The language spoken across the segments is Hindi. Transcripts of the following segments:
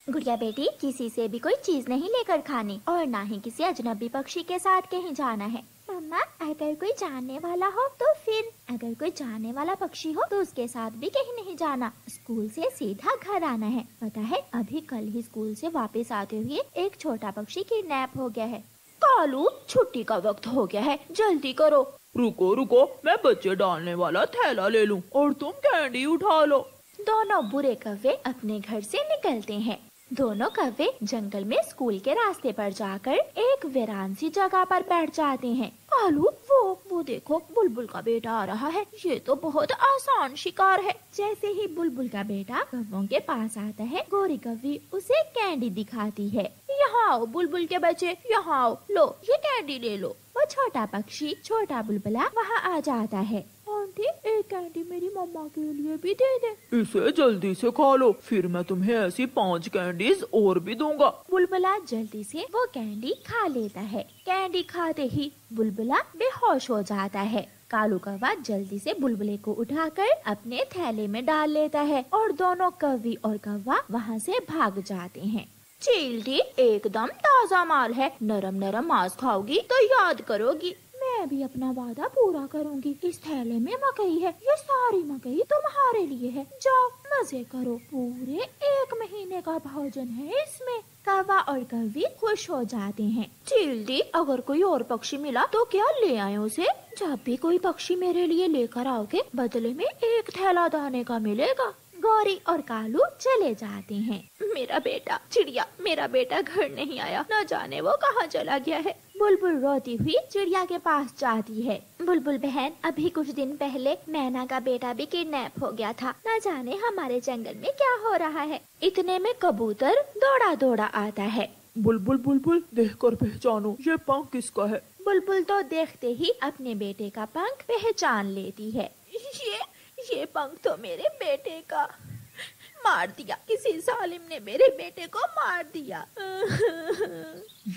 गुड़िया बेटी, किसी से भी कोई चीज नहीं लेकर खानी और ना ही किसी अजनबी पक्षी के साथ कहीं जाना है। मम्मा, अगर कोई जानने वाला हो तो फिर? अगर कोई जानने वाला पक्षी हो तो उसके साथ भी कहीं नहीं जाना। स्कूल से सीधा घर आना है। पता है, अभी कल ही स्कूल से वापस आते हुए एक छोटा पक्षी किडनैप हो गया है। कालू, छुट्टी का वक्त हो गया है, जल्दी करो। रुको रुको, मैं बच्चे डालने वाला थैला ले लूं और तुम कैंडी उठा लो। दोनों बुरे कौवे अपने घर से निकलते हैं। दोनों कौवे जंगल में स्कूल के रास्ते पर जाकर एक वीरान सी जगह पर बैठ जाते हैं। कालू, वो देखो, बुलबुल का बेटा आ रहा है। ये तो बहुत आसान शिकार है। जैसे ही बुलबुल का बेटा कौवों के पास आता है, गोरी कौवी उसे कैंडी दिखाती है। यहाँ आओ बुलबुल के बच्चे, यहाँ आओ, लो ये कैंडी ले लो। वो छोटा पक्षी, छोटा बुलबुला वहाँ आ जाता है। आंटी, एक कैंडी मेरी मम्मा के लिए भी दे दे। इसे जल्दी से खा लो, फिर मैं तुम्हें ऐसी 5 कैंडीज और भी दूंगा। बुलबुला जल्दी से वो कैंडी खा लेता है। कैंडी खाते ही बुलबुला बेहोश हो जाता है। कालू कौवा जल्दी से बुलबुले को उठाकर अपने थैले में डाल लेता है और दोनों कौवी और कौवा वहाँ से भाग जाते हैं। चींटी, एकदम ताजा माल है, नरम नरम मांस खाओगी तो याद करोगी। मैं भी अपना वादा पूरा करूंगी। इस थैले में मकई है, ये सारी मकई तुम्हारे लिए है। जाओ मजे करो, पूरे 1 महीने का भोजन है इसमें। कौवा और कौवी खुश हो जाते हैं। चींटी, अगर कोई और पक्षी मिला तो क्या ले आए उसे? जब भी कोई पक्षी मेरे लिए लेकर आओगे, बदले में 1 थैला दाने का मिलेगा। गौरी और कालू चले जाते हैं। मेरा बेटा चिड़िया, मेरा बेटा घर नहीं आया, न जाने वो कहाँ चला गया है। बुलबुल रोती हुई चिड़िया के पास जाती है। बुलबुल बहन, अभी कुछ दिन पहले मैना का बेटा भी किडनैप हो गया था। न जाने हमारे जंगल में क्या हो रहा है। इतने में कबूतर दौड़ा दौड़ा आता है। बुलबुल बुलबुल, देखकर पहचानो, ये पंख किसका है? बुलबुल तो देखते ही अपने बेटे का पंख पहचान लेती है। ये पंख तो मेरे बेटे का, मार दिया, किसी जालिम ने मेरे बेटे को मार दिया।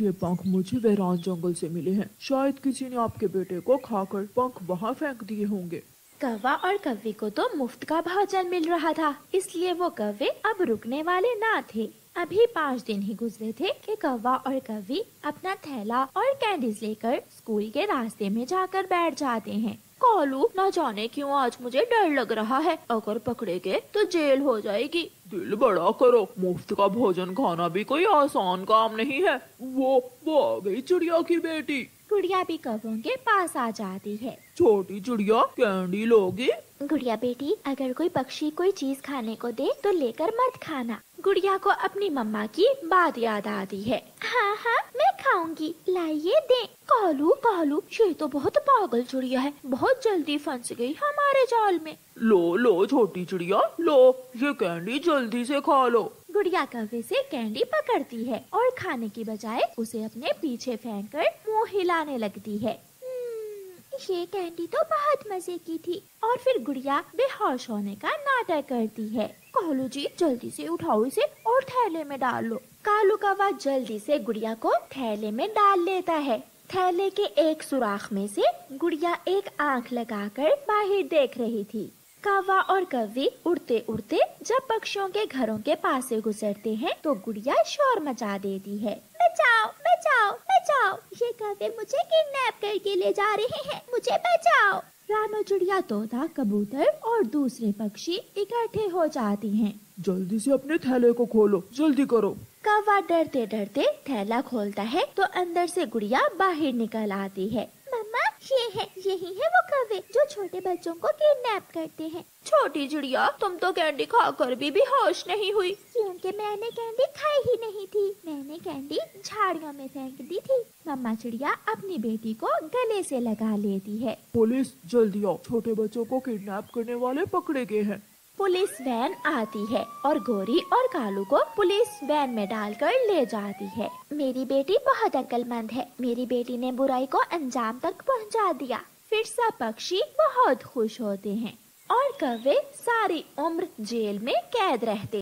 ये पंख मुझे वीरान जंगल से मिले हैं। शायद किसी ने आपके बेटे को खाकर पंख वहाँ फेंक दिए होंगे। कौवा और कौवी को तो मुफ्त का भोजन मिल रहा था, इसलिए वो कौवे अब रुकने वाले ना थे। अभी 5 दिन ही गुजरे थे कि कौवा और कौवी अपना थैला और कैंडीज लेकर स्कूल के रास्ते में जाकर बैठ जाते हैं। कालू, न जाने क्यों आज मुझे डर लग रहा है। अगर पकड़े गए तो जेल हो जाएगी। दिल बड़ा करो, मुफ्त का भोजन खाना भी कोई आसान काम नहीं है। वो आ गई चिड़िया की बेटी। गुड़िया भी कौवों के पास आ जाती है। छोटी चिड़िया, कैंडी लोगी? गुड़िया बेटी, अगर कोई पक्षी कोई चीज खाने को दे तो लेकर मत खाना। गुड़िया को अपनी मम्मा की बात याद आती है। हाँ हाँ, मैं खाऊंगी, लाइए दे। कालू कालू, ये तो बहुत पागल चिड़िया है, बहुत जल्दी फंस गई हमारे जाल में। लो छोटी चिड़िया, लो ये कैंडी जल्दी से खा लो। गुड़िया कौवे से कैंडी पकड़ती है और खाने की बजाय उसे अपने पीछे फेंककर मुंह हिलाने लगती है। ये कैंडी तो बहुत मजे की थी। और फिर गुड़िया बेहोश होने का नाटक करती है। कालू जी, जल्दी से उठाओ इसे और थैले में डाल लो। कालू कौवा जल्दी से गुड़िया को थैले में डाल लेता है। थैले के एक सुराख में से गुड़िया एक आंख लगाकर बाहर देख रही थी। कौवा और कौवी उड़ते उड़ते जब पक्षियों के घरों के पास से गुजरते हैं तो गुड़िया शोर मचा देती है। बचाओ बचाओ बचाओ, ये कौवे मुझे किडनैप करके ले जा रहे हैं, मुझे बचाओ। रानो चिड़िया, तोता, कबूतर और दूसरे पक्षी इकट्ठे हो जाते हैं। जल्दी से अपने थैले को खोलो, जल्दी करो। कौवा डरते डरते थैला खोलता है तो अंदर से गुड़िया बाहर निकल आती है। मम्मा, यही है वो कौवे जो छोटे बच्चों को किडनैप करते हैं। छोटी चिड़िया, तुम तो कैंडी खाकर भी बेहोश नहीं हुई। क्योंकि मैंने कैंडी खाई ही नहीं थी, मैंने कैंडी झाड़ियों में फेंक दी थी। मम्मा चिड़िया अपनी बेटी को गले से लगा लेती है। पुलिस, जल्दी आओ, छोटे बच्चों को किडनैप करने वाले पकड़े गए हैं। पुलिस वैन आती है और गोरी और कालू को पुलिस वैन में डालकर ले जाती है। मेरी बेटी बहुत अक्लमंद है, मेरी बेटी ने बुराई को अंजाम तक पहुंचा दिया। फिर सब पक्षी बहुत खुश होते हैं और कौवे सारी उम्र जेल में कैद रहते।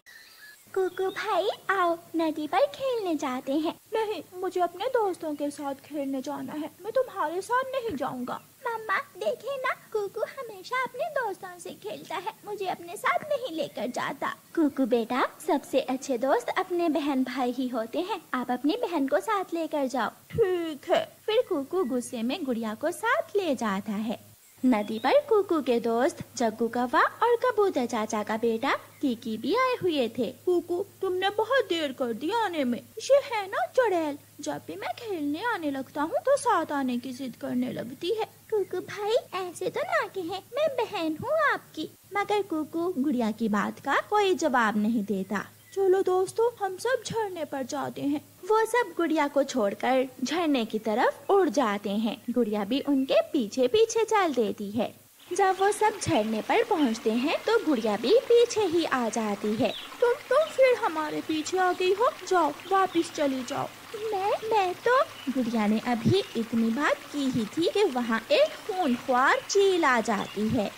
कुकू भाई आओ नदी पर खेलने जाते हैं। नहीं, मुझे अपने दोस्तों के साथ खेलने जाना है, मैं तुम्हारे साथ नहीं जाऊंगा। मम्मा देखे ना, कुकू हमेशा अपने दोस्तों से खेलता है, मुझे अपने साथ नहीं लेकर जाता। कुकू बेटा, सबसे अच्छे दोस्त अपने बहन भाई ही होते हैं, आप अपनी बहन को साथ लेकर जाओ। ठीक है। फिर कुकू गुस्से में गुड़िया को साथ ले जाता है। नदी पर कुकू के दोस्त जग्गू कौवा और कबूतर चाचा का बेटा कीकी भी आए हुए थे। कुकू, तुमने बहुत देर कर दी आने में। ये है ना चुड़ैल, जब भी मैं खेलने आने लगता हूँ तो साथ आने की जिद करने लगती है। कुकू भाई ऐसे तो ना कहे, मैं बहन हूँ आपकी। मगर कुकू गुड़िया की बात का कोई जवाब नहीं देता। चलो दोस्तों, हम सब झरने पर जाते हैं। वो सब गुड़िया को छोड़कर झरने की तरफ उड़ जाते हैं। गुड़िया भी उनके पीछे पीछे चल देती है। जब वो सब झरने पर पहुंचते हैं तो गुड़िया भी पीछे ही आ जाती है। तुम फिर हमारे पीछे आ गई हो, जाओ वापिस चली जाओ। मैं तो गुड़िया ने अभी इतनी बात की ही थी कि वहाँ एक खूंखार चील आ जाती है।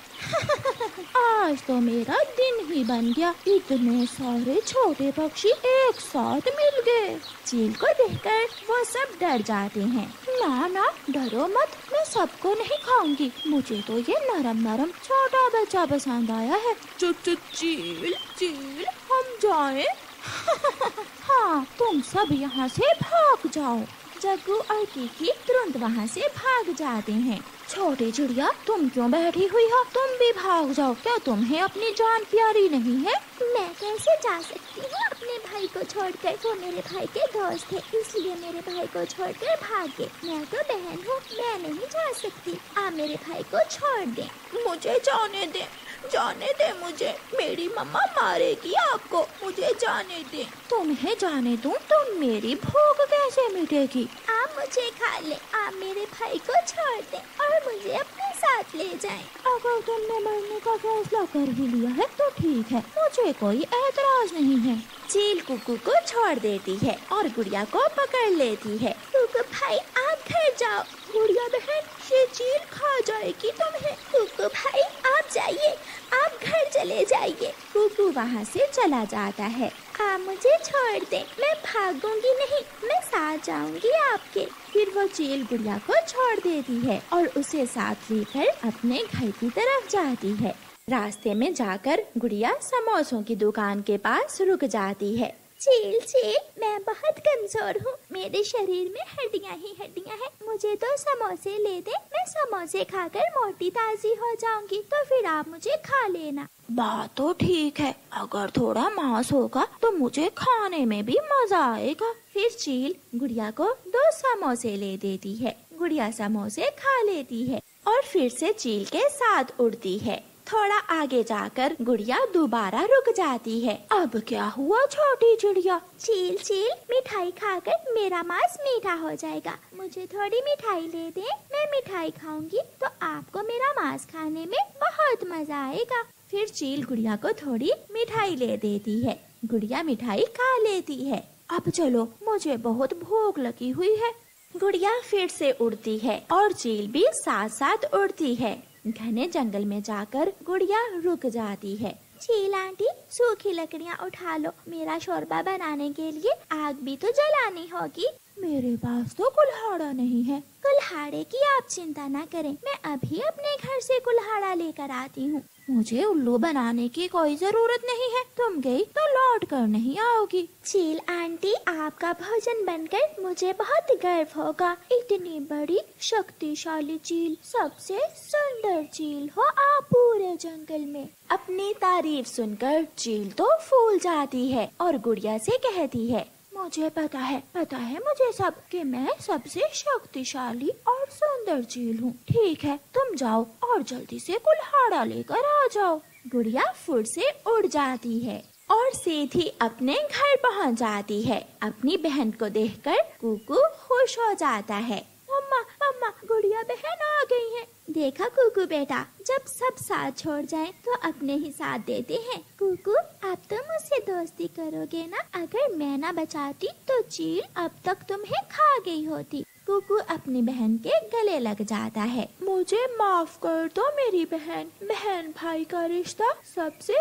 आज तो मेरा दिन ही बन गया, इतने सारे छोटे पक्षी एक साथ मिल गए। चील को देखकर वो सब डर जाते हैं। ना, डरो मत, मैं सबको नहीं खाऊंगी, मुझे तो ये नरम नरम छोटा बच्चा पसंद आया है। चील, हम जाएं? हाँ, तुम सब यहाँ से भाग जाओ। जग्गू और कीकी तुरंत वहाँ से भाग जाते हैं। छोटी चिड़िया, तुम क्यों बैठी हुई हो? तुम भी भाग जाओ, क्या तुम्हें अपनी जान प्यारी नहीं है? मैं कैसे जा सकती हूँ अपने भाई को छोड़कर? वो मेरे भाई के दोस्त थे, इसलिए मेरे भाई को छोड़कर भाग गए। मैं तो बहन हूँ, मैं नहीं जा सकती। आप मेरे भाई को छोड़ दें। मुझे जाने दे मुझे, मेरी मम्मा मारेगी आपको, मुझे जाने दे। तुम्हें जाने दूं तो मेरी भूख कैसे मिटेगी? आप मुझे खा ले, आप मेरे भाई को छोड़ दें और मुझे अपने साथ ले जाएं। अगर तुमने मरने का फैसला कर ही लिया है तो ठीक है, मुझे कोई एतराज नहीं है। चील कुकू को छोड़ देती है और गुड़िया को पकड़ लेती है। कुकू भाई आप घर जाओ। गुड़िया बहन, ये चील खा जाएगी तुम्हें। कुकू भाई आप जाइए, आप घर चले जाइए। कुकू वहाँ से चला जाता है। आप मुझे छोड़ दें, मैं भागूंगी नहीं, मैं साथ जाऊंगी आपके। फिर वो चील गुड़िया को छोड़ देती है और उसे साथ लेकर अपने घर की तरफ जाती है। रास्ते में जाकर गुड़िया समोसों की दुकान के पास रुक जाती है। चील, मैं बहुत कमजोर हूँ, मेरे शरीर में हड्डियाँ ही हड्डियाँ हैं, मुझे तो समोसे ले दे, मैं समोसे खाकर मोटी ताजी हो जाऊंगी, तो फिर आप मुझे खा लेना। बात तो ठीक है, अगर थोड़ा मांस होगा तो मुझे खाने में भी मजा आएगा। फिर चील गुड़िया को 2 समोसे ले देती है। गुड़िया समोसे खा लेती है और फिर से चील के साथ उड़ती है। थोड़ा आगे जाकर गुड़िया दोबारा रुक जाती है। अब क्या हुआ छोटी चिड़िया? चील, मिठाई खाकर मेरा मांस मीठा हो जाएगा, मुझे थोड़ी मिठाई ले दे, मैं मिठाई खाऊंगी तो आपको मेरा मांस खाने में बहुत मजा आएगा। फिर चील गुड़िया को थोड़ी मिठाई ले देती है। गुड़िया मिठाई खा लेती है। अब चलो, मुझे बहुत भूख लगी हुई है। गुड़िया फिर से उड़ती है और चील भी साथ साथ उड़ती है। घने जंगल में जाकर गुड़िया रुक जाती है। चील आंटी, सूखी लकड़ियाँ उठा लो, मेरा शोरबा बनाने के लिए आग भी तो जलानी होगी। मेरे पास तो कुल्हाड़ा नहीं है। कुल्हाड़े की आप चिंता ना करें, मैं अभी अपने घर से कुल्हाड़ा लेकर आती हूँ। मुझे उल्लू बनाने की कोई जरूरत नहीं है, तुम गई तो लौट कर नहीं आओगी। चील आंटी, आपका भोजन बनकर मुझे बहुत गर्व होगा। इतनी बड़ी शक्तिशाली चील, सबसे सुंदर चील हो आप पूरे जंगल में। अपनी तारीफ सुनकर चील तो फूल जाती है और गुड़िया से कहती है, मुझे पता है मुझे सब कि मैं सबसे शक्तिशाली और सुंदर चील हूँ। ठीक है, तुम जाओ और जल्दी से कुल्हाड़ा लेकर आ जाओ। गुड़िया फुर्र से उड़ जाती है और सीधी अपने घर पहुँच जाती है। अपनी बहन को देखकर कुकू खुश हो जाता है। मम्मा, गुड़िया बहन आ गई है। देखा कुकू बेटा, जब सब साथ छोड़ जाएं तो अपने ही साथ देते हैं। कुकू, आप तो मुझसे दोस्ती करोगे ना? अगर मैं ना बचाती तो चील अब तक तुम्हें खा गई होती। कुकू अपनी बहन के गले लग जाता है। मुझे माफ कर दो मेरी बहन भाई का रिश्ता सबसे